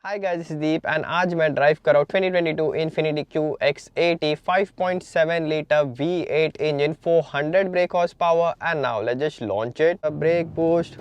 Hi guys, this is Deep and आज मैं drive कर रहा हूँ 2022 Infiniti QX80 5.7 litre V8 engine 400 brake horse power and now let's just launch it. Brake boost.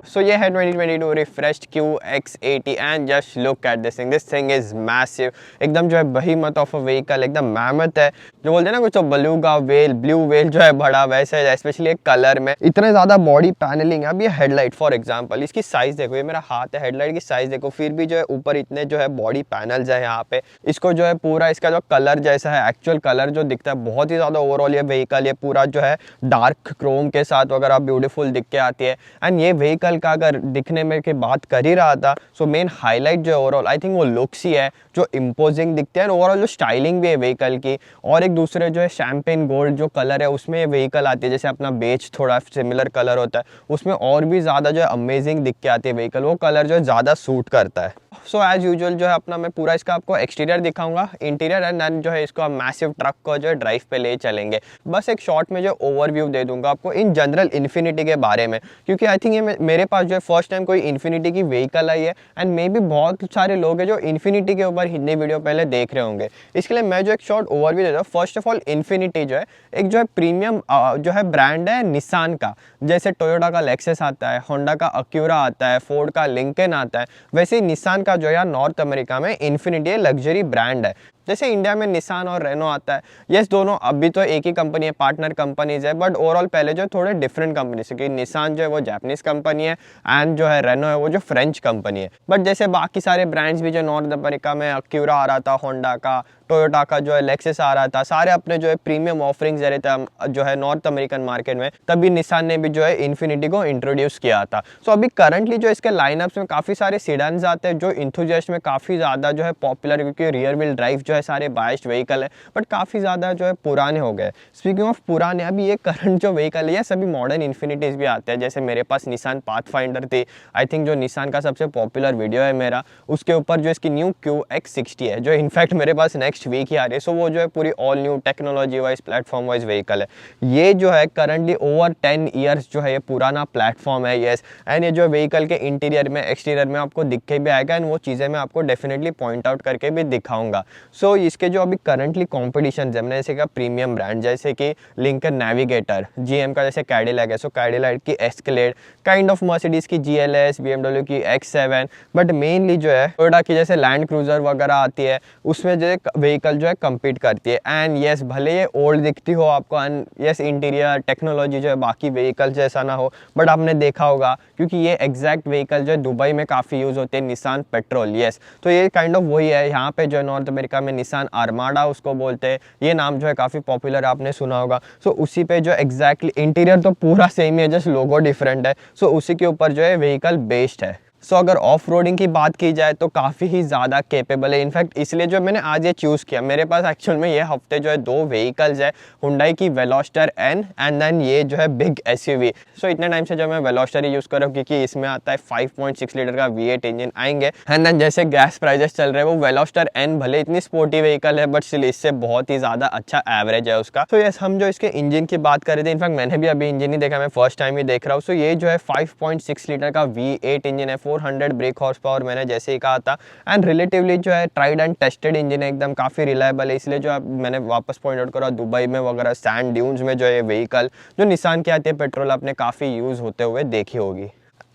So ये है 2022 refreshed QX80 and just look at this thing is massive. एकदम जो है बहीमत ऑफ अ व्हीकल, एकदम mammoth है। जो बोलते हैं ना कुछ तो बलूगा वेल, ब्लू वेल जो है बड़ा वैसे है, स्पेशली एक कलर में इतने ज़्यादा बॉडी पैनलिंग है। अब ये हेडलाइट फॉर एग्जांपल, इसकी साइज़ देखो, ये मेरा हाथ है, हेडलाइट की साइज़ देखो, फिर भी जो है ऊपर इतने जो है बॉडी पैनल्स है यहाँ पे। इसको जो है पूरा इसका जो कलर जैसा है, एक्चुअल कलर जो दिखता है बहुत ही ज़्यादा ओवरऑल ये व्हीकल, ये पूरा जो है डार्क क्रोम के साथ वगैरह ब्यूटीफुल दिख के आती है। एंड ये व्हीकल का अगर दिखने में की बात कर ही रहा था, सो मेन हाईलाइट जो ओवरऑल आई थिंक वो लुक्स ही है जो इम्पोजिंग दिखते हैं। ओवरऑल जो स्टाइलिंग भी है व्हीकल की, और एक दूसरे जो है शैम्पेन गोल्ड जो कलर है उसमें ये व्हीकल आती है, जैसे अपना बेज थोड़ा सिमिलर कलर होता है, उसमें और भी ज़्यादा जो है अमेजिंग दिख के आती है व्हीकल, वो कलर जो है ज़्यादा सूट करता है। सो एज यूजुअल जो है अपना मैं पूरा इसका आपको एक्सटीरियर दिखाऊंगा, इंटीरियर एंड देन जो है इसको मैसिव ट्रक को जो है ड्राइव पे ले चलेंगे। बस एक शॉर्ट में जो ओवरव्यू दे दूंगा आपको इन जनरल इन्फिनिटी के बारे में, क्योंकि आई थिंक ये मेरे पास जो है फर्स्ट टाइम कोई इन्फिनिटी की व्हीकल आई है एंड मे बी बहुत सारे लोग हैं जो इन्फिनिटी के ऊपर हिंदी वीडियो पहले देख रहे होंगे। इसके लिए मैं जो एक शॉर्ट ओवरव्यू देता हूँ। फर्स्ट ऑफ ऑल इन्फिनिटी जो है एक जो है प्रीमियम जो है ब्रांड है निसान का। जैसे टोयोटा का लेक्सस आता है, होंडा का अक्यूरा आता है, फोर्ड का लिंकन आता है, वैसे ही निसान का जो है नॉर्थ अमेरिका में इन्फिनिटी लग्जरी ब्रांड है। जैसे इंडिया में निसान और रेनो आता है, यस दोनों अभी तो एक ही कंपनी है, पार्टनर कंपनीज है, बट ओवरऑल पहले जो थोड़े डिफरेंट कंपनी से, क्योंकि निसान जो है वो जापानीज कंपनी है एंड जो है रेनो है वो जो फ्रेंच कंपनी है। बट जैसे बाकी सारे ब्रांड्स भी जो नॉर्थ अमेरिका में अक्यूरा आ रहा था, होंडा का, टोयोटा का जो है लेक्सस आ रहा था, सारे अपने जो है प्रीमियम ऑफरिंग्स दे रहे थे जो है नॉर्थ अमेरिकन मार्केट में, तभी निसान ने भी जो है इन्फिनिटी को इंट्रोड्यूस किया था। सो अभी करंटली जो इसके लाइनअप्स में काफ़ी सारे सीडान्स आते हैं जो इंथुजियास्ट में काफ़ी ज़्यादा जो है पॉपुलर, क्योंकि रियर व्हील ड्राइव जो है सारे बाइस्ड व्हीकल है, बट काफ़ी ज़्यादा जो है पुराने हो गए। स्पीकिंग ऑफ पुराने, अभी ये करंट जो व्हीकल है सभी मॉडर्न इन्फिनिटीज़ भी आते हैं। जैसे मेरे पास निसान पाथफाइंडर थी, आई थिंक जो निसान का सबसे पॉपुलर वीडियो है मेरा, उसके ऊपर जो इसकी न्यू QX60 है जो इनफैक्ट मेरे पास नेक्स्ट वीक ही आ रही है। सो वो जो है पूरी all new technology wise platform wise vehicle है। ये जो है करंटली ओवर 10 ईयर्स जो है ये पुराना प्लेटफॉर्म है, यस। एंड ये जो व्हीकल के इंटीरियर में एक्सटीरियर में आपको दिख के भी आएगा एंड वो चीज़ें मैं आपको डेफिनेटली पॉइंट आउट करके भी दिखाऊंगा। सो इसके जो अभी करंटली कॉम्पिटिशन है, मैंने जैसे कहा प्रीमियम ब्रांड जैसे कि लिंकन नेविगेटर, GM का जैसे कैडिलैक है, सो कैडिलैक की एस्केलेड, काइंड ऑफ मर्सिडीज की GLS, BMW की X7, बट मेनली जो है टोयोटा की जैसे लैंड क्रूजर वगैरह आती है, उसमें जो व्हीकल जो है कम्पीट करती है। एंड यस भले ये ओल्ड दिखती हो आपको एंड यस इंटीरियर टेक्नोलॉजी जो है बाकी व्हीकल जैसा ना हो, बट आपने देखा होगा क्योंकि ये एग्जैक्ट व्हीकल जो है दुबई में काफ़ी यूज़ होते हैं, निसान पेट्रोल, यस। तो ये काइंड ऑफ वही है। यहाँ पे जो है नॉर्थ अमेरिका में निसान आर्माडा उसको बोलते हैं, ये नाम जो है काफ़ी पॉपुलर आपने सुना होगा। सो उसी पे जो एग्जैक्टली इंटीरियर तो पूरा सेम ही है, जस्ट लोगो डिफरेंट है। सो उसी के ऊपर जो है व्हीकल बेस्ड है। सो अगर ऑफ रोडिंग की बात की जाए तो काफ़ी ही ज़्यादा केपेबल है। इनफैक्ट इसलिए जो मैंने आज ये चूज़ किया, मेरे पास एक्चुअल में ये हफ्ते जो है दो व्हीकल्स है, हुंडई की वेलोस्टर एन एंड देन ये जो है बिग SUV। सो इतने टाइम से जो मैं वेलोस्टर ही यूज़ कर रहा हूँ क्योंकि इसमें आता है 5.6 लीटर का V8 इंजन आएंगे। एंड देन जैसे गैस प्राइजेस चल रहे हैं, वो वेलोस्टर एन भले इतनी स्पोर्टी व्हीकल है बट स्टिल इससे बहुत ही ज़्यादा अच्छा एवरेज है उसका। सो यस, हम जो इसके इंजन की बात कर रहे थे, इनफैक्ट मैंने भी अभी इंजन ही देखा, मैं फर्स्ट टाइम ही देख रहा हूँ। सो ये जो है 5.6 लीटर का V8 इंजन है, 400 ब्रेक हॉर्स पावर मैंने जैसे ही कहा था, एंड रिलेटिवली जो है ट्राइड एंड टेस्टेड इंजन है, एकदम काफ़ी रिलायबल है। इसलिए जो मैंने वापस पॉइंट आउट करा, दुबई में वगैरह सैंड ड्यून्स में जो है व्हीकल जो निसान की आती है पेट्रोल आपने काफ़ी यूज़ होते हुए देखी होगी।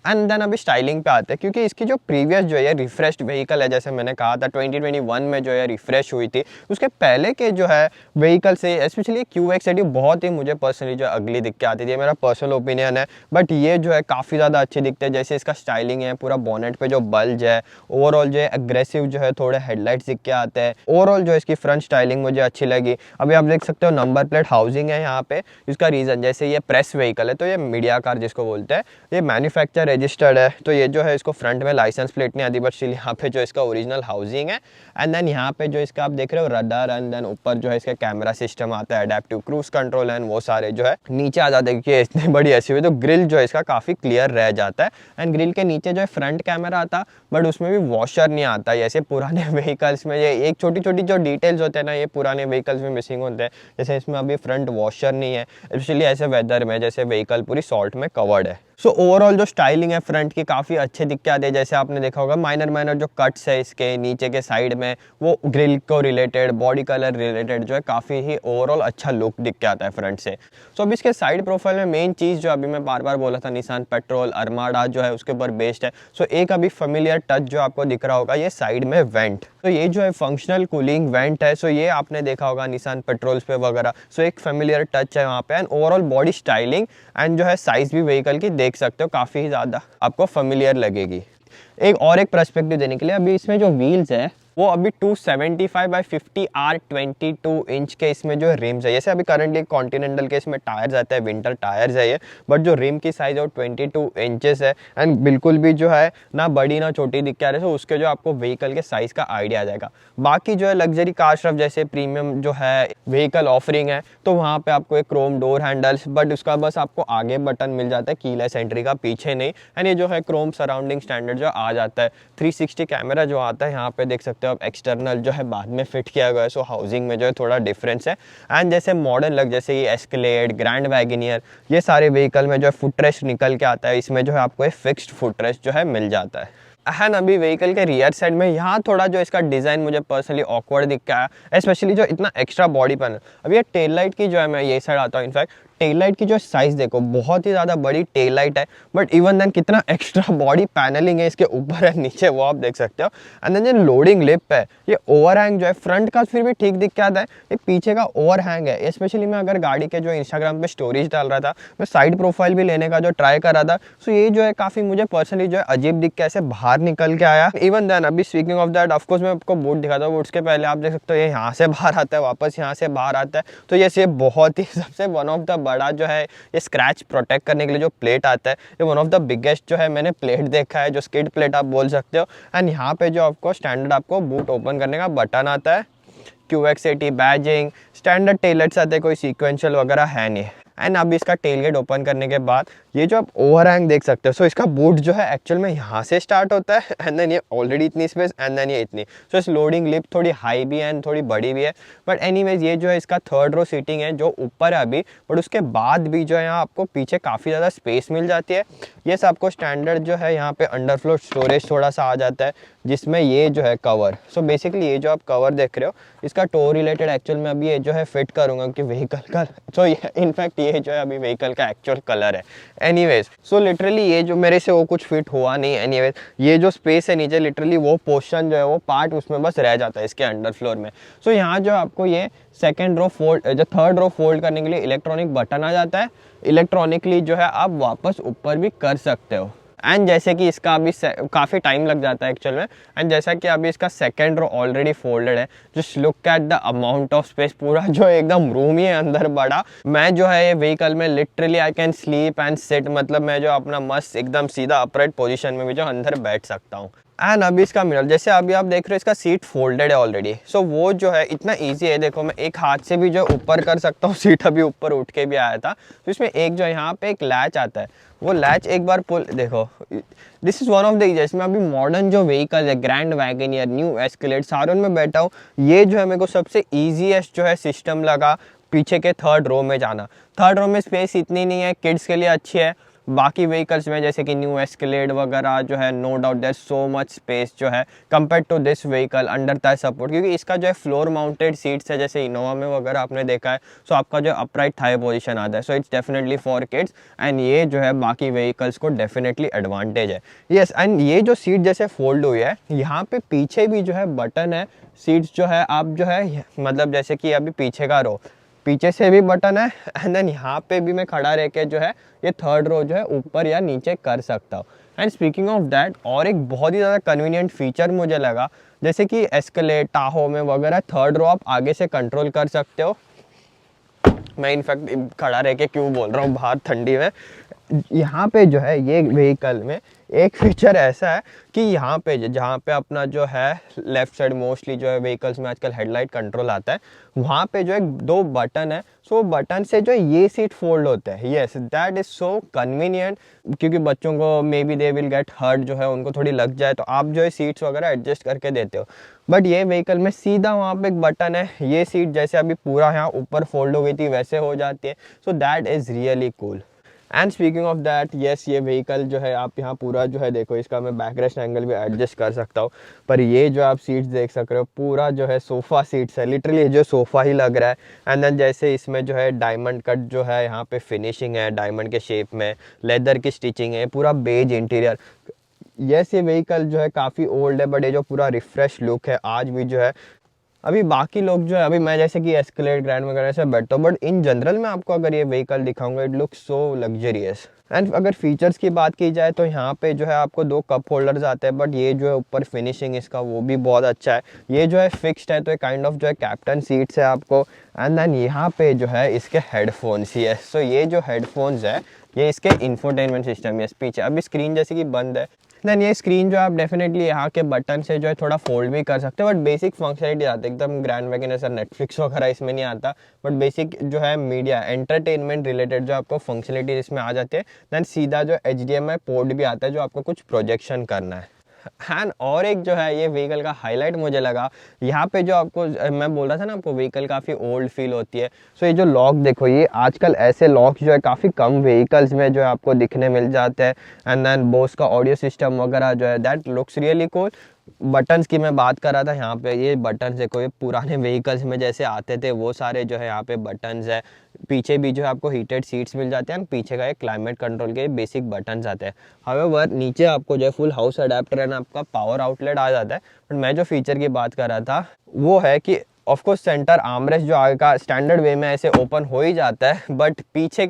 एंड देन अभी स्टाइलिंग पे आते हैं, क्योंकि इसकी जो प्रीवियस जो है रिफ्रेश्ड व्हीकल है, जैसे मैंने कहा था 2021 में जो है रिफ्रेश हुई थी, उसके पहले के जो है व्हीकल से स्पेशली QX80 बहुत ही मुझे पर्सनली जो अगली दिख के आती थी, मेरा पर्सनल ओपिनियन है। बट ये जो है काफ़ी ज़्यादा अच्छी दिखते हैं, जैसे इसका स्टाइलिंग है, पूरा बॉनेट पे जो बल्ज है, ओवरऑल जो है अग्रेसिव जो है थोड़े हेडलाइट्स दिख के आते हैं। ओवरऑल जो है इसकी फ्रंट स्टाइलिंग मुझे अच्छी लगी। अभी आप देख सकते हो नंबर प्लेट हाउसिंग है यहाँ पे, इसका रीज़न जैसे ये प्रेस व्हीकल है तो ये मीडिया कार जिसको बोलते हैं, ये मैन्युफैक्चर रजिस्टर्ड है, तो ये जो है इसको फ्रंट में लाइसेंस प्लेट नहीं आती, बट स्टिल यहाँ पे जो इसका ओरिजिनल हाउसिंग है। एंड देन यहाँ पे जो इसका आप देख रहे हो रडार, एंड देन ऊपर जो है इसका कैमरा सिस्टम आता है, एडेप्टिव क्रूज कंट्रोल एंड वो सारे जो है नीचे आ जाते हैं। देखिए इतनी बड़ी SUV तो ग्रिल जो है इसका काफ़ी क्लियर रह जाता है। एंड ग्रिल के नीचे जो है फ्रंट कैमरा आता, बट उसमें भी वॉशर नहीं आता, ऐसे पुराने व्हीकल्स में ये एक छोटी छोटी जो डिटेल्स होते हैं ना, ये पुराने व्हीकल्स में मिसिंग होते हैं। जैसे इसमें अभी फ्रंट वॉशर नहीं है, स्पेशली ऐसे वेदर में जैसे व्हीकल पूरी सॉल्ट में कवर्ड है। सो ओवरऑल जो स्टाइलिंग है फ्रंट की काफ़ी अच्छे दिख के आते हैं। जैसे आपने देखा होगा माइनर माइनर जो कट्स है इसके नीचे के साइड में, वो ग्रिल को रिलेटेड, बॉडी कलर रिलेटेड जो है काफ़ी ही ओवरऑल अच्छा लुक दिख के आता है फ्रंट से। सो अब इसके साइड प्रोफाइल में मेन चीज़ जो अभी मैं बार बार बोला था, निसान पेट्रोल अरमाडा जो है उसके ऊपर बेस्ड है। सो एक अभी फेमिलियर टच जो आपको दिख रहा होगा, ये साइड में वेंट, तो ये जो है फंक्शनल कूलिंग वेंट है। सो ये आपने देखा होगा निसान पेट्रोल्स पे वगैरह। सो एक फेमिलियर टच है वहाँ पे, and overall body styling and जो है साइज भी व्हीकल की देख सकते हो, काफ़ी ज़्यादा आपको फेमिलियर लगेगी। एक पर्सपेक्टिव देने के लिए, अभी इसमें जो व्हील्स है वो अभी 275 बाई 50 R22 इंच के इसमें जो रिम्स है। जैसे अभी करंटली कॉन्टिनेंटल के इसमें टायर्स आते हैं, विंटर टायर्स है ये, बट जो रिम की साइज़ है वो 22 इंचेस है, एंड बिल्कुल भी जो है ना बड़ी ना छोटी दिख के आ रही है। तो उसके जो आपको व्हीकल के साइज़ का आइडिया आ जाएगा। बाकी जो है लग्जरी कार स्टफ जैसे प्रीमियम जो है व्हीकल ऑफरिंग है, तो वहाँ पे आपको एक क्रोम डोर हैंडल्स, बट उसका बस आपको आगे बटन मिल जाता है, कीलेस एंट्री का, पीछे नहीं। एंड ये जो है क्रोम सराउंडिंग स्टैंडर्ड जो आ जाता है। 360 कैमरा जो आता है यहाँ पे देख सकते हो आप, एक्सटर्नल जो है बाद में फिट किया गया है। सो हाउसिंग में जो है थोड़ा डिफरेंस है। एंड जैसे मॉडर्न लग, जैसे ये एस्केलेड, ग्रैंड वैगनियर, ये सारे व्हीकल में जो है फुट रेस्ट निकल के आता है। इसमें जो है आपको एक फिक्स्ड फुट रेस्ट जो है मिल जाता है। एंड अभी व्हीकल के रियर साइड में यहाँ थोड़ा जो इसका डिज़ाइन मुझे पर्सनली ऑकवर्ड दिख गया है, स्पेशली जो इतना एक्स्ट्रा बॉडी पैनल। अभी ये टेल लाइट की जो है, मैं ये साइड आता हूँ, इनफैक्ट टेल लाइट की जो साइज़ देखो, बहुत ही ज़्यादा बड़ी टेल लाइट है, बट इवन देन कितना एक्स्ट्रा बॉडी पैनलिंग है इसके ऊपर है नीचे, वो आप देख सकते हो। एंड देन जो लोडिंग लिप है, ये ओवरहैंग जो है फ्रंट का फिर भी ठीक दिख के आता है, ये पीछे का ओवरहैंग है। स्पेशली मैं अगर गाड़ी के जो इंस्टाग्राम पे स्टोरीज डाल रहा था, मैं साइड प्रोफाइल भी लेने का जो ट्राई कर रहा था, सो ये जो है काफ़ी मुझे पर्सनली जो है अजीब दिख के ऐसे बाहर निकल के आया। इवन देन अभी स्पीकिंग ऑफ दैट, ऑफकोर्स मैं आपको बूट दिखाता हूँ, बूट्स के पहले आप देख सकते हो ये यहाँ से बाहर आता है, वापस यहाँ से बाहर आता है। तो ये बहुत ही सबसे वन ऑफ द बड़ा जो है ये स्क्रैच प्रोटेक्ट करने के लिए जो प्लेट आता है, ये वन ऑफ द बिगेस्ट जो है मैंने प्लेट देखा है, जो स्किड प्लेट आप बोल सकते हो। एंड यहाँ पे जो आपको स्टैंडर्ड आपको बूट ओपन करने का बटन आता है, QX80 बैजिंग, स्टैंडर्ड टेलर्स आते हैं, कोई सीक्वेंशियल वगैरह है नहीं। एंड अब इसका टेलगेट ओपन करने के बाद ये जो आप ओवरहैंग देख सकते हो, सो इसका बूट जो है एक्चुअल में यहाँ से स्टार्ट होता है, एंड देन ये ऑलरेडी इतनी स्पेस, एंड देन ये इतनी। सो इस लोडिंग लिप थोड़ी हाई भी है एंड थोड़ी बड़ी भी है, बट एनीवेज ये जो है इसका थर्ड रो सीटिंग है जो ऊपर है अभी, बट उसके बाद भी जो है यहाँ आपको पीछे काफ़ी ज़्यादा स्पेस मिल जाती है। ये सब आपको स्टैंडर्ड जो है यहाँ पे अंडरफ्लो स्टोरेज थोड़ा सा आ जाता है, जिसमें ये जो है कवर, सो बेसिकली ये जो आप कवर देख रहे हो, इसका टो रिलेटेड एक्चुअल में अभी ये जो है फिट करूँगा कि व्हीकल का, सो इनफैक्ट ये जो है अभी व्हीकल का एक्चुअल कलर है। एनीवेज सो लिटरली ये जो मेरे से वो कुछ फिट हुआ नहीं। एनीवेज ये जो स्पेस है नीचे, लिटरली वो पोर्शन जो है वो पार्ट उसमें बस रह जाता है इसके अंडर फ्लोर में। सो यहाँ जो आपको ये सेकेंड रो फोल्ड, जो थर्ड रो फोल्ड करने के लिए इलेक्ट्रॉनिक बटन आ जाता है, इलेक्ट्रॉनिकली जो है आप वापस ऊपर भी कर सकते हो। एंड जैसे कि इसका अभी काफ़ी टाइम लग जाता है एक्चुअल में, एंड जैसा कि अभी इसका सेकेंड रो ऑलरेडी फोल्डेड है, just look at the amount of space, पूरा जो एकदम रूम ही है अंदर बड़ा। मैं जो है ये व्हीकल में literally I can sleep and sit, मतलब मैं जो अपना मस्त एकदम सीधा अपराइट पोजीशन में भी जो अंदर बैठ सकता हूँ। एंड अभी इसका मिरर, जैसे अभी आप देख रहे हो इसका सीट फोल्डेड है ऑलरेडी, सो वो जो है इतना इजी है, देखो मैं एक हाथ से भी जो ऊपर कर सकता हूँ, सीट अभी ऊपर उठ के भी आया था। तो इसमें एक जो यहाँ पे एक लैच आता है, वो लैच एक बार पुल, देखो this is one of the easiest. मैं अभी मॉडर्न जो व्हीकल है, ग्रैंड वैगनियर, न्यू एस्केलेड, सारों में बैठा हूँ, ये जो है मेरे को सबसे ईजीएस्ट जो है सिस्टम लगा पीछे के थर्ड रो में जाना। थर्ड रो में स्पेस इतनी नहीं है, किड्स के लिए अच्छी है। बाकी व्हीकल्स में जैसे कि न्यू एस्केलेड वगैरह जो है, no doubt there so much space जो है compare to this vehicle under thigh support, क्योंकि इसका जो है फ्लोर माउंटेड सीट्स है, जैसे इनोवा में वगैरह आपने देखा है। सो आपका जो अपराइट थाई पोजीशन आता है, so it's definitely for kids, and ये जो है बाकी व्हीकल्स को डेफिनेटली एडवांटेज है। यस, एंड ये जो सीट जैसे फोल्ड हुई है, यहाँ पे पीछे भी जो है बटन है, सीट्स जो है आप जो है मतलब जैसे कि अभी पीछे का रो, पीछे से भी बटन है, एंड देन यहाँ पे भी मैं खड़ा रह के जो है ये थर्ड रो जो है ऊपर या नीचे कर सकता हूँ। एंड स्पीकिंग ऑफ दैट, और एक बहुत ही ज़्यादा कन्वीनियंट फीचर मुझे लगा, जैसे कि एस्केलेड, टाहो में वगैरह थर्ड रो आप आगे से कंट्रोल कर सकते हो। मैं इनफैक्ट खड़ा रह के क्यों बोल रहा हूँ बाहर ठंडी में, यहाँ पे जो है ये व्हीकल में एक फीचर ऐसा है कि यहाँ पे जहाँ पे अपना जो है लेफ्ट साइड मोस्टली जो है व्हीकल्स में आजकल हेडलाइट कंट्रोल आता है, वहाँ पे जो है दो बटन है, सो बटन से जो ये सीट फोल्ड होता है। Yes, that is so convenient, क्योंकि बच्चों को maybe they will get hurt, जो है उनको थोड़ी लग जाए, तो आप जो है सीट्स वगैरह एडजस्ट करके देते हो। बट ये व्हीकल में सीधा वहाँ पे एक बटन है, ये सीट जैसे अभी पूरा यहाँ ऊपर फोल्ड हो गई थी वैसे हो जाती है। So that is really cool. And speaking of that, yes ये व्हीकल जो है आप यहाँ पूरा जो है देखो, इसका मैं बैक रेस्ट एंगल भी एडजस्ट कर सकता हूँ, पर ये जो आप सीट्स देख सक रहे हो पूरा जो है सोफ़ा सीट्स है, लिटरली जो सोफ़ा ही लग रहा है। एंड देन जैसे इसमें जो है डायमंड कट जो है यहाँ पे फिनिशिंग है डायमंड के शेप में, लेदर की स्टिचिंग है, पूरा बेज इंटीरियर। यस ये व्हीकल जो है काफ़ी ओल्ड है, बट ये जो पूरा रिफ्रेश लुक है आज भी जो है, अभी बाकी लोग जो है, अभी मैं जैसे कि एस्केलेड ग्रैंड वगैरह से बैठता हूँ, बट इन जनरल मैं आपको अगर ये व्हीकल दिखाऊंगा, it looks so luxurious. And अगर फीचर्स की बात की जाए तो यहाँ पे जो है आपको 2 कप होल्डर्स आते हैं, बट ये जो है ऊपर फिनिशिंग इसका वो भी बहुत अच्छा है। ये जो है फिक्स्ड है, तो काइंड ऑफ जो है कैप्टन सीट्स है आपको। एंड देन यहाँ पे जो है इसके हेडफोन्स ही है। सो ये जो हेडफोन्स है ये इसके इंफोटेनमेंट सिस्टम है पीछे। अभी स्क्रीन जैसे कि बंद है, देन ये स्क्रीन जो आप डेफिनेटली यहाँ के बटन से जो है थोड़ा फोल्ड भी कर सकते हो, बट बेसिक फंक्शनलिटी आती है एकदम ग्रैंड वैगन ऐसा नेटफ्लिक्स वगैरह इसमें नहीं आता, बट बेसिक जो है मीडिया एंटरटेनमेंट रिलेटेड जो आपको फंक्शनलिटी इसमें आ जाती है। देन सीधा जो HDMI पोर्ट भी आता है जो आपको कुछ प्रोजेक्शन करना है। एंड और एक जो है ये व्हीकल का हाईलाइट मुझे लगा, यहाँ पे जो आपको मैं बोल रहा था ना आपको व्हीकल काफ़ी ओल्ड फील होती है। सो ये जो लॉक देखो, ये आजकल ऐसे लॉक जो है काफ़ी कम व्हीकल्स में जो है आपको दिखने मिल जाते हैं। एंड देन बोस का ऑडियो सिस्टम वगैरह जो है that looks really cool. Buttons की मैं बात कर रहा था, यहाँ पे ये बटन्स देखो, ये पुराने व्हीकल्स में जैसे आते थे वो सारे जो है यहाँ पे बटन्स है। पीछे भी जो है आपको हीटेड सीट्स मिल जाते हैं, पीछे का एक क्लाइमेट कंट्रोल के बेसिक बटन्स आते हैं। हाउएवर नीचे आपको जो है फुल हाउस अडेप्टर एंड आपका पावर आउटलेट आ जाता है। बट मैं जो फीचर की बात कर रहा था वो है कि ऑफकोर्स सेंटर आर्मरेस्ट जो आगे का स्टैंडर्ड वे में ऐसे ओपन हो ही जाता है, बट पीछे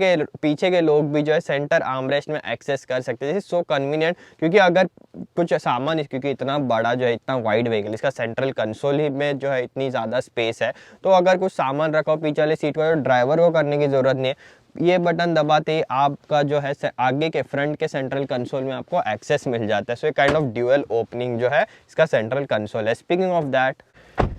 के लोग भी जो है सेंटर आर्मरेस्ट में एक्सेस कर सकते हैं। सो कन्वीनियंट, क्योंकि अगर कुछ सामान, क्योंकि इतना बड़ा जो है इतना वाइड व्हीकल, इसका सेंट्रल कंसोल ही में जो है इतनी ज़्यादा स्पेस है, तो अगर कुछ सामान रखा हो पीछे वाले सीट पर, ड्राइवर को करने की ज़रूरत नहीं है। ये बटन दबाते ही आपका जो है आगे के फ्रंट के सेंट्रल कंसोल में आपको एक्सेस मिल जाता है। सो ये काइंड ऑफ ड्यूअल ओपनिंग जो है इसका सेंट्रल कंसोल है। स्पीकिंग ऑफ दैट,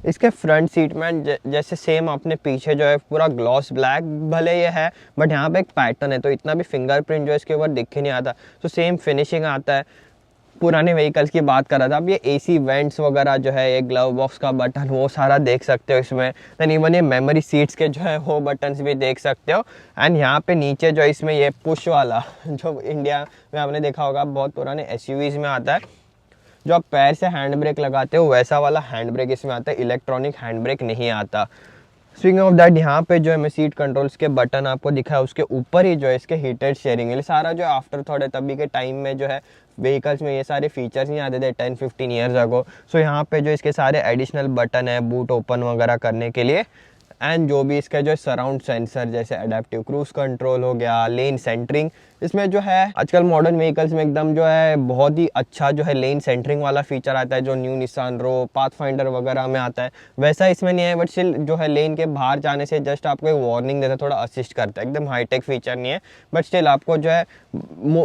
इसके फ्रंट सीट में जैसे सेम अपने पीछे जो है पूरा ग्लॉस ब्लैक भले ये है, बट यहाँ पे एक पैटर्न है तो इतना भी फिंगरप्रिंट जो है इसके ऊपर दिख ही नहीं आता। तो सेम फिनिशिंग आता है। पुराने व्हीकल्स की बात कर रहा था, अब ये AC वेंट्स वगैरह जो है, ये ग्लव बॉक्स का बटन वो सारा देख सकते हो इसमें। देन इवन ये मेमोरी सीट्स के जो है वो बटन्स भी देख सकते हो। एंड यहाँ पे नीचे जो इसमें ये पुश वाला जो इंडिया में आपने देखा होगा बहुत पुराने SUVs में आता है, जो आप पैर से हैंड ब्रेक लगाते हो वैसा वाला हैंड ब्रेक इसमें आता है, इलेक्ट्रॉनिक हैंड ब्रेक नहीं आता। स्पीकिंग ऑफ दैट, यहाँ पे जो है मैं सीट कंट्रोल्स के बटन आपको दिखा है, उसके ऊपर ही जो है इसके हीटेड शेयरिंग है। सारा जो आफ्टर थॉट है, तभी के टाइम में जो है व्हीकल्स में ये सारे फीचर्स नहीं आते थे 10-15 ईयर्स अगो। सो यहाँ पे जो इसके सारे एडिशनल बटन है बूट ओपन वगैरह करने के लिए। एंड जो भी इसका जो सराउंड सेंसर जैसे अडेप्टिव क्रूज कंट्रोल हो गया, लेन सेंटरिंग, इसमें जो है आजकल मॉडर्न व्हीकल्स में एकदम जो है बहुत ही अच्छा जो है लेन सेंटरिंग वाला फीचर आता है, जो न्यू निसान रो, पाथफाइंडर वगैरह में आता है। वैसा इसमें नहीं है, बट स्टिल जो है लेन के बाहर जाने से जस्ट आपको एक वार्निंग देता है, थोड़ा असिस्ट करता है। एकदम हाईटेक फीचर नहीं है, बट स्टिल आपको जो है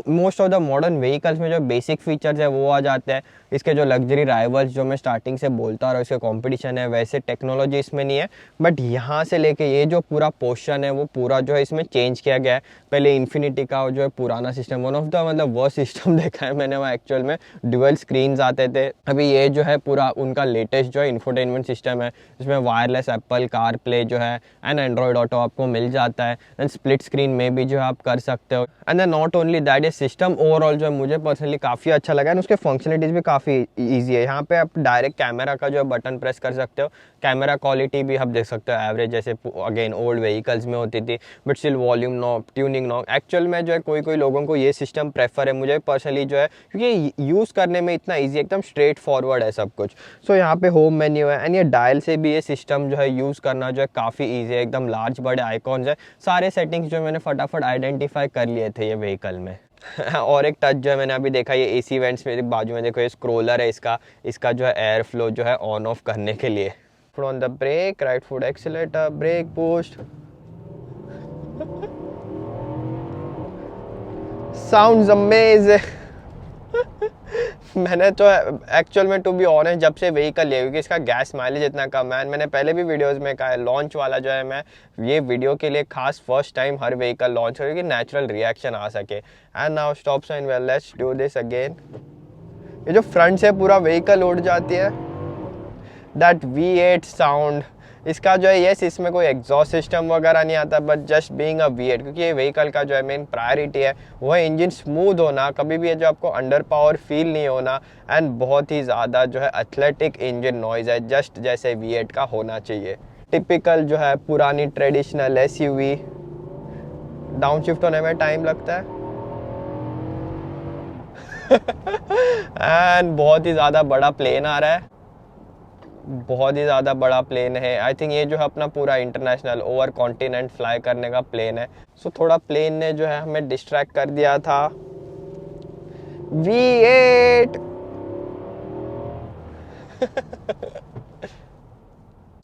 most of the modern vehicles में जो बेसिक फीचर्स है वो आ जाते हैं। इसके जो लग्जरी राइवल्स जो मैं स्टार्टिंग से बोलता रहा हूँ, इसके कॉम्पिटिशन है, वैसे टेक्नोलॉजी इसमें नहीं है। बट यहाँ से लेके ये जो पूरा पोर्शन है वो पूरा जो है इसमें चेंज किया गया है। पहले इन्फिनिटी का जो है पुराना सिस्टम, वन ऑफ द मतलब वो सिस्टम देखा है मैंने वहाँ एक्चुअल में, ड्यूअल स्क्रीन्स आते थे। अभी ये जो है पूरा उनका लेटेस्ट जो है इंफोटेनमेंट सिस्टम है, इसमें वायरलेस एप्पल कार प्ले जो है एंड एंड्रॉयड ऑटो आपको मिल जाता है। एंड स्प्लिट स्क्रीन में भी जो है आप कर सकते हो। And then not only that, ये सिस्टम ओवरऑल जो है मुझे पर्सनली काफ़ी अच्छा लगा है। उसके फंक्शनलिटीज़ भी काफ़ी ईजी है। यहाँ पे आप डायरेक्ट कैमरा का जो है बटन प्रेस कर सकते हो, कैमरा क्वालिटी भी आप देख सकते हो एवरेज, जैसे अगेन ओल्ड व्हीकल्स में होती थी। But still volume knob, tuning knob, actual में जो है कोई लोगों को ये सिस्टम प्रेफर है, मुझे पर्सनली जो है क्योंकि यूज़ करने में इतना ईजी, एकदम स्ट्रेट फॉरवर्ड है सब कुछ। सो यहाँ पे होम मेन्यू है एंड ये डायल से भी ये सिस्टम जो है यूज़ करना जो है काफ़ी ईजी है। एकदम लार्ज बड़े आइकॉन्स है, सारे सेटिंग्स जो मैंने फटाफट आइडेंटिफाई कर लिए थे ये व्हीकल में। और एक टच जो है मैंने अभी देखा, ये AC वेंट्स में बाजू में देखो, ये स्क्रोलर है इसका जो है एयर फ्लो जो है ऑन ऑफ करने के लिए। Foot on the brake, right foot accelerator, brake post, sounds amazing. मैंने तो एक्चुअल में टू बी ऑनेस्ट जब से व्हीकल लिया, क्योंकि इसका गैस माइलेज इतना कम है, मैंने पहले भी वीडियोस में कहा है लॉन्च वाला जो है मैं ये वीडियो के लिए खास फर्स्ट टाइम हर व्हीकल लॉन्च हो कि नेचुरल रिएक्शन आ सके। And now stop sign, well let's do this again. ये जो फ्रंट से पूरा व्हीकल उड़ जाती है, दैट V8 साउंड इसका जो है यस इसमें कोई एग्जॉस्ट सिस्टम वगैरह नहीं आता, but just being a V8, क्योंकि ये व्हीकल का जो है मेन प्रायोरिटी है वो है इंजन स्मूथ होना, कभी भी ये जो आपको अंडर पावर फील नहीं होना, एंड बहुत ही ज़्यादा जो है एथलेटिक इंजन नॉइज़ है, जस्ट जैसे V8 का होना चाहिए। टिपिकल जो है पुरानी ट्रेडिशनल SUV, डाउनशिफ्ट होने में टाइम लगता है एंड बहुत ही ज़्यादा बड़ा प्लेन आ रहा है, बहुत ही ज़्यादा बड़ा प्लेन है। आई थिंक ये जो है अपना पूरा इंटरनेशनल ओवर कॉन्टिनेंट फ्लाई करने का प्लेन है। सो थोड़ा प्लेन ने जो है हमें डिस्ट्रैक्ट कर दिया था। V8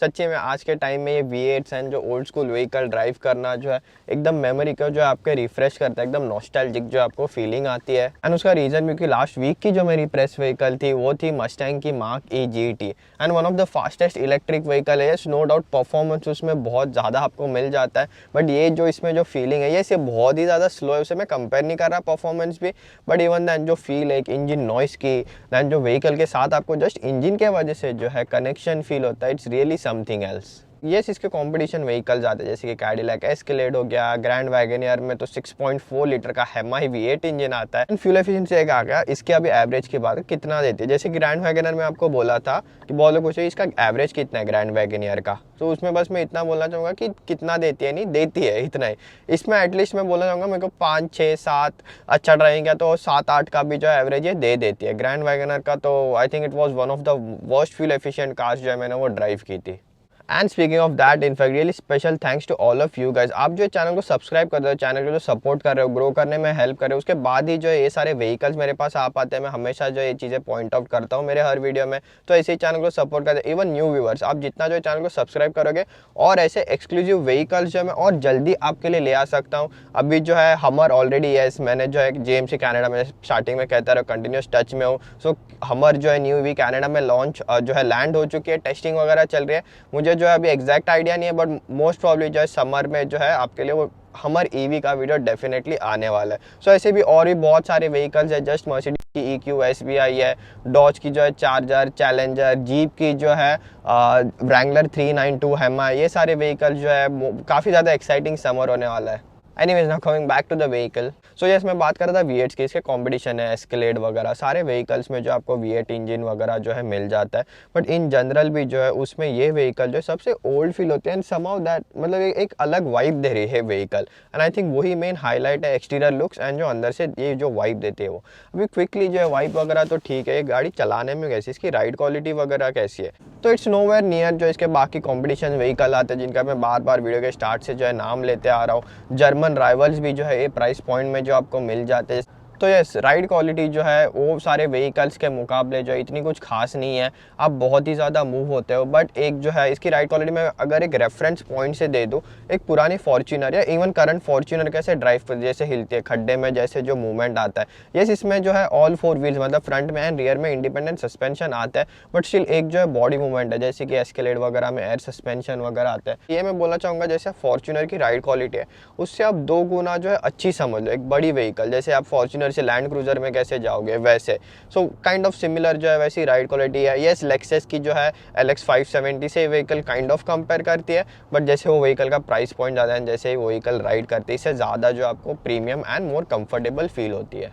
सच्ची में आज के टाइम में ये V8s हैं जो ओल्ड स्कूल व्हीकल ड्राइव करना जो है एकदम मेमोरी को जो आपके रिफ्रेश करता है, एकदम नॉस्टैल्जिक जो आपको फीलिंग आती है। एंड उसका रीज़न क्योंकि लास्ट वीक की जो मेरी प्रेस व्हीकल थी वो थी मस्टैंग की mark E GT, and one of the fastest electric vehicle है। नो डाउट परफॉर्मेंस उसमें बहुत ज़्यादा आपको मिल जाता है, बट ये जो इसमें जो फीलिंग है ये बहुत ही ज़्यादा स्लो है। उसे मैं कंपेयर नहीं कर रहा परफॉर्मेंस भी, बट इवन दैन जो फील है एक इंजन नॉइस की, दैन जो व्हीकल के साथ आपको जस्ट इंजन के वजह से जो है कनेक्शन फील होता है, it's really something else. Yes इसके कंपटीशन व्हीकल्स आते हैं जैसे कि कैडिलैक एस्केलेड हो गया, ग्रैंड वैगनर में तो 6.4 लीटर का हेमाई V8 इंजन आता है। फ्यूल एफिशिएंसी एक आ गया, इसके अभी एवरेज की बात कितना देती है, जैसे ग्रैंड वैगनर में आपको बोला था कि बहुत लोग पूछे इसका एवरेज कितना है ग्रैंड वैगनर का, तो उसमें बस मैं इतना बोलना चाहूँगा कि कितना देती है, नहीं देती है इतना ही। इसमें एटलीस्ट मैं बोलना चाहूँगा मेरे को 5, 6, 7 अच्छा ड्राइविंग है तो 7, 8 का भी जो एवरेज ये दे देती है। ग्रैंड वैगनर का तो I think it was one of the worst fuel efficient cars जो है मैंने वो ड्राइव की थी। And speaking of that, in fact really special thanks to all of you guys, आप जो चैनल को सब्सक्राइब कर रहे हो, चैनल को जो सपोर्ट कर रहे हो, ग्रो करने में हेल्प कर रहे हो, उसके बाद ही जो है ये सारे व्हीकल्स मेरे पास आ पाते हैं। मैं हमेशा जो ये चीज़ें पॉइंट आउट करता हूँ मेरे हर वीडियो में, तो ऐसे ही चैनल को सपोर्ट करते हैं। इवन न्यू व्यूवर्स, आप जितना जो चैनल को सब्सक्राइब करोगे और ऐसे एक्सक्लूसिव व्हीकल्स जो है मैं और जल्दी आपके लिए ले आ सकता हूँ। अभी जो है हमर ऑलरेडी यस मैंने जो है JMC कनाडा में स्टार्टिंग में कहता रहा कंटिन्यूस टच में हूँ। सो हमर जो है न्यू वी कनाडा में लॉन्च जो है लैंड हो चुकी है, टेस्टिंग वगैरह चल रही है। मुझे जो है अभी एग्जैक्ट आइडिया नहीं है, बट मोस्ट प्रॉब्ली जो है समर में जो है आपके लिए वो हमर EV का वीडियो डेफिनेटली आने वाला है। सो ऐसे भी और भी बहुत सारे व्हीकल्स है, जस्ट मर्सिडीज की EQ SBI है, डॉज की जो है चार्जर, चैलेंजर, जीप की जो है व्रैंगलर 392 हेमा, ये सारे व्हीकल जो है काफ़ी ज़्यादा एक्साइटिंग समर होने वाला है। Anyways now coming back to the vehicle, so yes मैं बात कर रहा था V8 की, इसके कॉम्पिटिशन है एस्केलेड वगैरह सारे व्हीकल्स में जो आपको V8 इंजन वगैरह जो है मिल जाता है, बट इन जनरल भी जो है उसमें ये व्हीकल जो है सबसे ओल्ड फील होते हैं एंड समहाउ दैट मतलब एक अलग वाइब दे रही है व्हीकल, एंड आई थिंक वही मेन हाईलाइट है, एक्सटीरियर लुक्स एंड जो अंदर से ये जो वाइब देती है वो। अभी क्विकली जो है वाइब वगैरह तो ठीक है, गाड़ी चलाने में कैसी, इसकी राइड क्वालिटी वगैरह कैसी है, तो इट्स नोवेयर नियर जो इसके बाकी कॉम्पिटिशन व्हीकल आते हैं जिनका मैं बार बार वीडियो के स्टार्ट से जो है नाम लेते आ रहा हूँ। जर्मन राइवल्स भी जो है ये प्राइस पॉइंट में जो आपको मिल जाते हैं। तो यस राइड क्वालिटी जो है वो सारे व्हीकल्स के मुकाबले जो है इतनी कुछ खास नहीं है, आप बहुत ही ज़्यादा मूव होते हो, बट एक जो है इसकी राइड क्वालिटी में अगर एक रेफरेंस पॉइंट से दे दूँ, एक पुरानी फॉर्च्यूनर या इवन करंट फॉर्च्यूनर कैसे ड्राइव पर जैसे हिलती है खड्डे में, जैसे जो मूवमेंट आता है, यस इसमें जो है ऑल 4 व्हील्स मतलब फ्रंट में एंड रियर में इंडिपेंडेंट सस्पेंशन आता है, बट स्टिल एक जो है बॉडी मूवमेंट है जैसे कि एस्केलेड वगैरह में एयर सस्पेंशन वगैरह आता है। ये मैं बोलना चाहूँगा जैसे फॉर्च्यूनर की राइड क्वालिटी है उससे आप 2 गुना जो है अच्छी समझ लो, एक बड़ी व्हीकल जैसे आप फॉर्च्यूनर से लैंड क्रूजर में कैसे जाओगे वैसे, सो काइंड ऑफ सिमिलर जो है वैसी राइड क्वालिटी है। यस लेक्सस की जो है LX 570 से व्हीकल काइंड ऑफ कंपेयर करती है, बट जैसे वो व्हीकल का प्राइस पॉइंट ज़्यादा है, जैसे वो व्हीकल राइड करती है इससे ज़्यादा जो आपको premium and more comfortable feel होती है।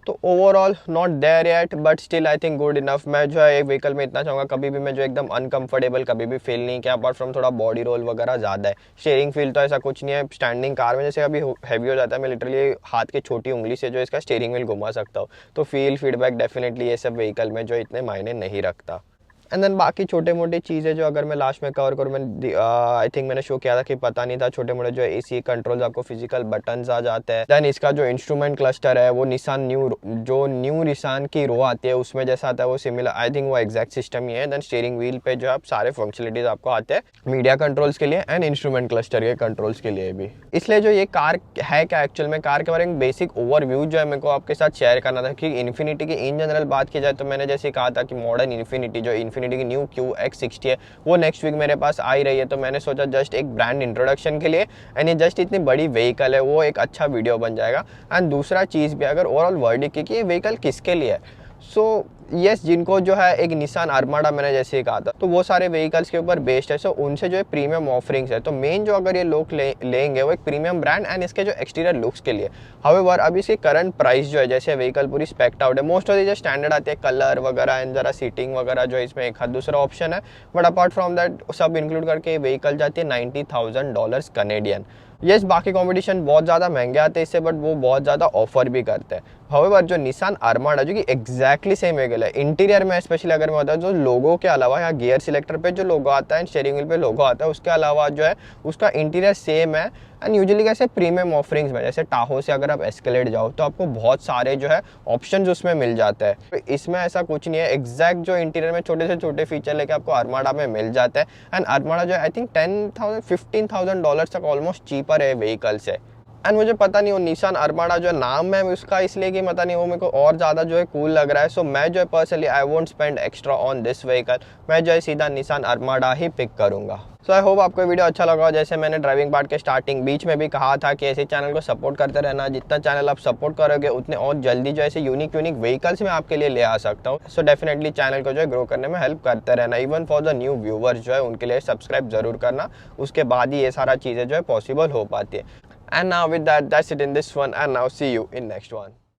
तो overall not there yet, but still I think good enough. मैं जो है एक व्हीकल में इतना चाहूँगा कभी भी मैं जो एकदम अनकंफर्टेबल कभी भी फील नहीं किया, अपार्ट फ्रॉम थोड़ा बॉडी रोल वगैरह ज़्यादा है। स्टीयरिंग फील तो ऐसा कुछ नहीं है, स्टैंडिंग कार में जैसे अभी हैवी हो जाता है, मैं लिटरली हाथ की छोटी उंगली से जो इसका स्टीयरिंग व्हील घुमा सकता हूँ, तो फीडबैक डेफिनेटली ये सब व्हीकल में जो इतने मायने नहीं रखता। एंड देन बाकी छोटे मोटे चीज़ें जो अगर मैं लास्ट में कवर करूँ, मैं आई थिंक मैंने शो किया था कि पता नहीं था, छोटे मोटे जो AC कंट्रोल्स आपको फिजिकल बटन्स आ जाते हैं। देन इसका जो इंस्ट्रूमेंट क्लस्टर है वो निसान न्यू निसान की रो आती है उसमें जैसा आता है वो सिमिलर, आई थिंक वो एग्जैक्ट सिस्टम ही है। देन स्टीयरिंग व्हील पे जो आप सारे फंक्शनलिटीज आपको आते हैं मीडिया कंट्रोल्स के लिए एंड इंस्ट्रूमेंट क्लस्टर के कंट्रोल्स के लिए भी। इसलिए जो ये कार है क्या एक्चुअल में, कार के बारे में बेसिक ओवरव्यू जो है मेरे को आपके साथ शेयर करना था कि इन्फिनिटी की इन जनरल बात की जाए तो मैंने जैसे कहा था कि मॉडर्न इन्फिनिटी जो इन्फिनिटी की न्यू QX60 है वो नेक्स्ट वीक मेरे पास आ ही रही है, तो मैंने सोचा जस्ट एक ब्रांड इंट्रोडक्शन के लिए एंड ये जस्ट इतनी बड़ी व्हीकल है वो एक अच्छा वीडियो बन जाएगा। एंड दूसरा चीज़ भी अगर ओवरऑल वर्डिक की ये व्हीकल किसके लिए है, सो यस, जिनको जो है एक निसान अरमाडा मैंने जैसे ही कहा था, तो वो सारे व्हीकल्स के ऊपर बेस्ड है, सो उनसे जो है प्रीमियम ऑफरिंग्स है। तो मेन जो अगर ये लोग लेंगे वो एक प्रीमियम ब्रांड एंड इसके जो एक्सटीरियर लुक्स के लिए। हाउएवर अभी इसकी करंट प्राइस जो है, जैसे व्हीकल पूरी स्पेक्ट आउट है, मोस्ट ऑफ द जो स्टैंडर्ड आते हैं कलर वगैरह एंड जरा सीटिंग वगैरह जो है इसमें एक हाथ दूसरा ऑप्शन है, बट अपार्ट फ्रॉम दैट सब इंक्लूड करके व्हीकल जाती है $90,000 कनेडियन। यस, बाकी कंपटीशन बहुत ज़्यादा महंगे आते हैं इससे, बट वो बहुत ज़्यादा ऑफर भी करते हैं। हाउएवर जो निसान अरमाडा जो कि एग्जैक्टली सेम व्हीकल है, इंटीरियर में स्पेशली अगर मैं बताऊँ, जो लोगो के अलावा यहाँ गियर सिलेक्टर पे जो लोगो आता है, स्टीयरिंग व्हील पे लोगो आता है, उसके अलावा जो है उसका इंटीरियर सेम है। एंड यूजुअली कैसे प्रीमियम ऑफरिंग्स में, जैसे टाहो से अगर आप एस्केलेड जाओ तो आपको बहुत सारे जो है ऑप्शंस उसमें मिल जाते हैं। तो इसमें ऐसा कुछ नहीं है, एग्जैक्ट जो इंटीरियर में छोटे से छोटे फीचर लेके आपको अरमाडा में मिल जाता है। एंड अरमाडा जो है आई थिंक $10,000-15,000 तक ऑलमोस्ट चीपर है व्हीकल से। एंड मुझे पता नहीं वो निसान अरमाडा जो नाम है उसका इसलिए कि पता नहीं वो मेरे को और ज़्यादा जो है कूल लग रहा है। सो मैं जो है personally I won't spend extra on this vehicle, मैं जो है सीधा निसान अरमाडा ही पिक करूँगा। सो आई होप आपको वीडियो अच्छा लगा। जैसे मैंने ड्राइविंग पार्ट के स्टार्टिंग बीच में भी कहा था कि ऐसे चैनल को सपोर्ट करते रहना, जितना चैनल आप सपोर्ट करोगे उतने और जल्दी जो ऐसे यूनिक व्हीकल्स में आपके लिए ले आ सकता हूँ। सो डेफिनेटली चैनल को जो है ग्रो करने में हेल्प करते रहना। Even for the new viewers जो है उनके लिए सब्सक्राइब जरूर करना, उसके बाद ही ये सारा चीज़ें जो है पॉसिबल हो पाती है। And now with that, that's it in this one, and now see you in next one.